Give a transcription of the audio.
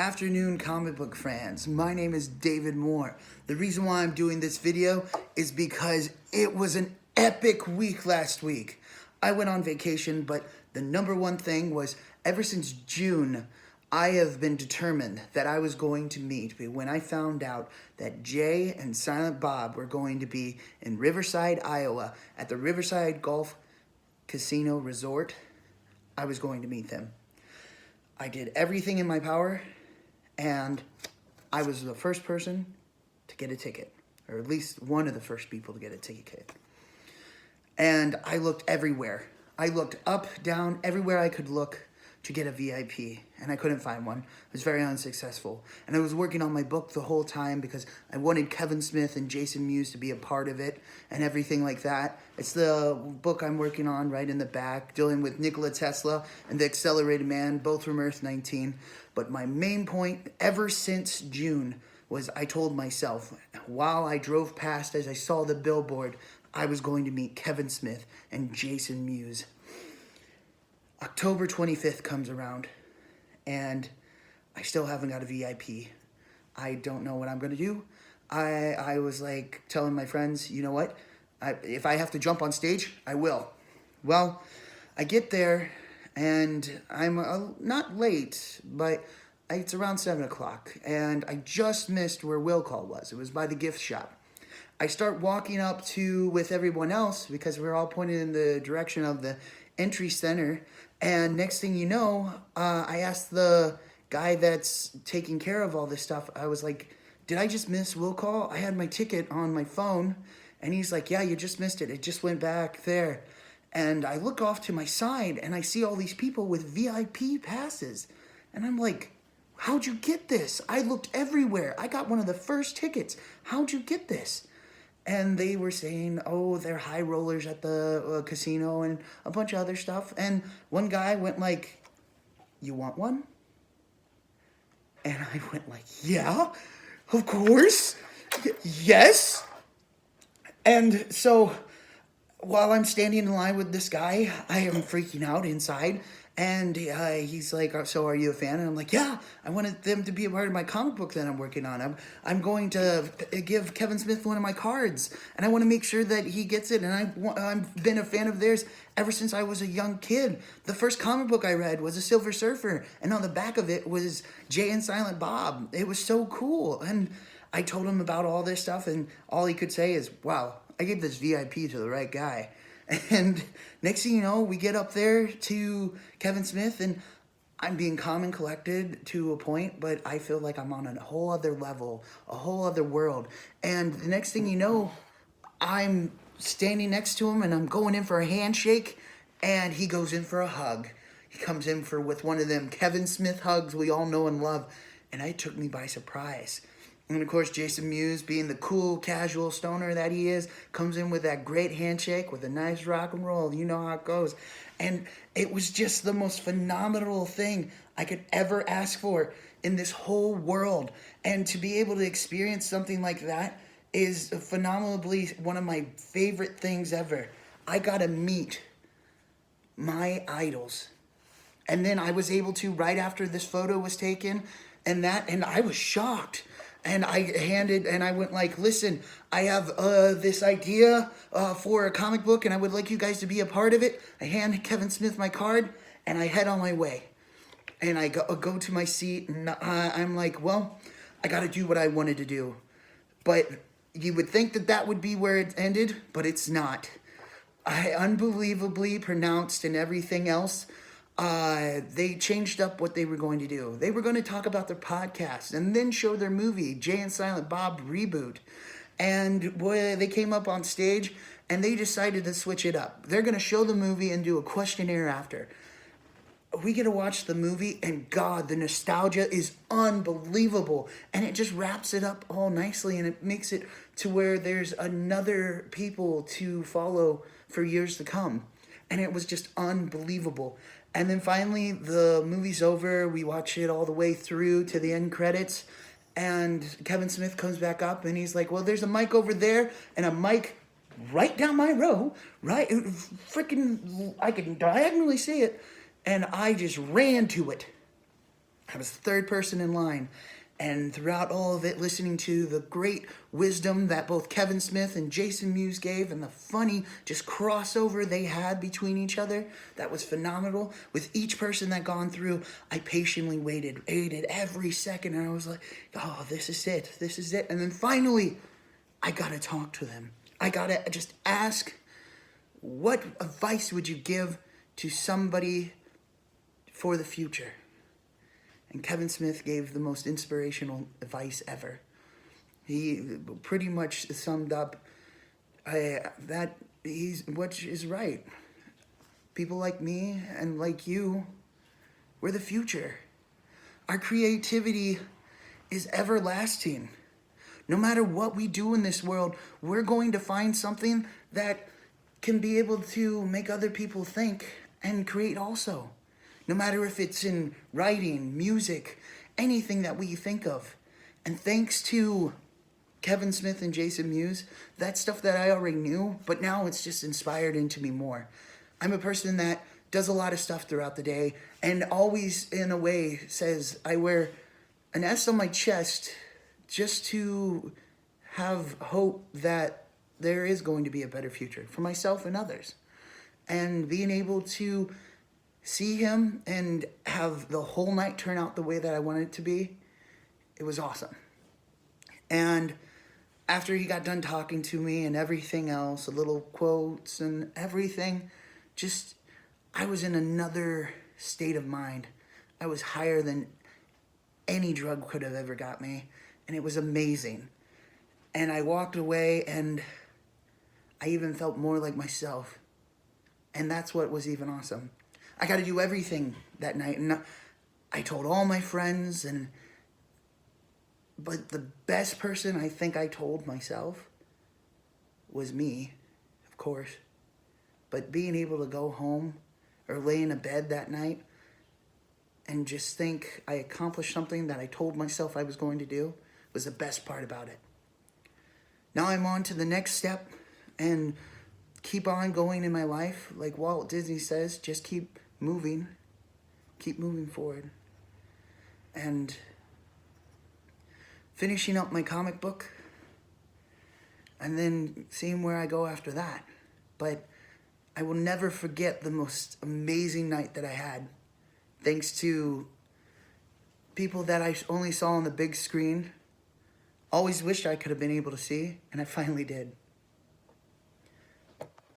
afternoon, comic book fans. My name is David Moore. The reason why I'm doing this video is because it was an epic week last week. I went on vacation, but the number one thing was ever since June, I have been determined that I was going to meet. But when I found out that Jay and Silent Bob were going to be in Riverside, Iowa, at the Riverside Golf Casino Resort, I was going to meet them. I did everything in my power, and I was the first person to get a ticket, or at least one of the first people to get a ticket. And I looked everywhere. I looked up, down, everywhere I could look to get a VIP, and I couldn't find one. I was very unsuccessful. And I was working on my book the whole time because I wanted Kevin Smith and Jason Mewes to be a part of it and everything like that. It's the book I'm working on right in the back, dealing with Nikola Tesla and the Accelerated Man, both from Earth 19. But my main point ever since June was I told myself, while I drove past as I saw the billboard, I was going to meet Kevin Smith and Jason Mewes. October 25th comes around, and I still haven't got a VIP. I don't know what I'm going to do. I was like telling my friends, you know what? If I have to jump on stage, I will. Well, I get there, and I'm not late, but it's around 7 o'clock, and I just missed where Will Call was. It was by the gift shop. I start walking up with everyone else because we're all pointed in the direction of the entry center. And next thing you know, I asked the guy that's taking care of all this stuff, I was like, did I just miss Will Call? I had my ticket on my phone. And he's like, yeah, you just missed it. It just went back there. And I look off to my side and I see all these people with VIP passes. And I'm like, how'd you get this? I looked everywhere. I got one of the first tickets. How'd you get this? And they were saying, oh, they're high rollers at the casino and a bunch of other stuff. And one guy went like, you want one? And I went like, yeah, of course. Yes. And so while I'm standing in line with this guy, I am freaking out inside. And he's like, so are you a fan? And I'm like, yeah, I wanted them to be a part of my comic book that I'm working on. I'm going to give Kevin Smith one of my cards, and I want to make sure that he gets it. And I've been a fan of theirs ever since I was a young kid. The first comic book I read was a Silver Surfer, and on the back of it was Jay and Silent Bob. It was so cool. And I told him about all this stuff, and all he could say is, wow, I gave this VIP to the right guy. And next thing you know, we get up there to Kevin Smith, and I'm being calm and collected to a point, but I feel like I'm on a whole other level, a whole other world. And the next thing you know, I'm standing next to him, and I'm going in for a handshake, and he goes in for a hug. He comes in with one of them Kevin Smith hugs we all know and love, and it took me by surprise. And of course, Jason Mewes, being the cool, casual stoner that he is, comes in with that great handshake with a nice rock and roll. You know how it goes. And it was just the most phenomenal thing I could ever ask for in this whole world. And to be able to experience something like that is phenomenally one of my favorite things ever. I got to meet my idols. And then I was able to, right after this photo was taken, and I was shocked. And I went like, listen, I have this idea for a comic book, and I would like you guys to be a part of it. I hand Kevin Smith my card, and I head on my way. And I go to my seat, and I'm like, well, I got to do what I wanted to do. But you would think that would be where it ended, but it's not. I unbelievably pronounced and everything else. They changed up what they were going to do. They were going to talk about their podcast and then show their movie, Jay and Silent Bob Reboot. And boy, they came up on stage and they decided to switch it up. They're going to show the movie and do a questionnaire after. We get to watch the movie, and God, the nostalgia is unbelievable. And it just wraps it up all nicely, and it makes it to where there's another people to follow for years to come. And it was just unbelievable. And then finally, the movie's over. We watch it all the way through to the end credits. And Kevin Smith comes back up, and he's like, well, there's a mic over there and a mic right down my row. Right? Freaking, I can diagonally see it. And I just ran to it. I was the third person in line. And throughout all of it, listening to the great wisdom that both Kevin Smith and Jason Mewes gave and the funny just crossover they had between each other, that was phenomenal. With each person that gone through, I patiently waited every second, and I was like, oh, this is it. And then finally, I got to talk to them. I got to just ask, what advice would you give to somebody for the future? And Kevin Smith gave the most inspirational advice ever. He pretty much summed up that what is right. People like me and like you, we're the future. Our creativity is everlasting. No matter what we do in this world, we're going to find something that can be able to make other people think and create also. No matter if it's in writing, music, anything that we think of. And thanks to Kevin Smith and Jason Mewes, that's stuff that I already knew, but now it's just inspired into me more. I'm a person that does a lot of stuff throughout the day and always, in a way, says I wear an S on my chest just to have hope that there is going to be a better future for myself and others. And being able to see him and have the whole night turn out the way that I wanted it to be, it was awesome. And after he got done talking to me and everything else, the little quotes and everything, just, I was in another state of mind. I was higher than any drug could have ever got me, and it was amazing. And I walked away and I even felt more like myself. And that's what was even awesome. I got to do everything that night, and I told all my friends, but the best person I think I told myself was me, of course. But being able to go home or lay in a bed that night and just think I accomplished something that I told myself I was going to do was the best part about it. Now I'm on to the next step and keep on going in my life. Like Walt Disney says, just keep moving forward. And finishing up my comic book and then seeing where I go after that. But I will never forget the most amazing night that I had, thanks to people that I only saw on the big screen. Always wished I could have been able to see, and I finally did.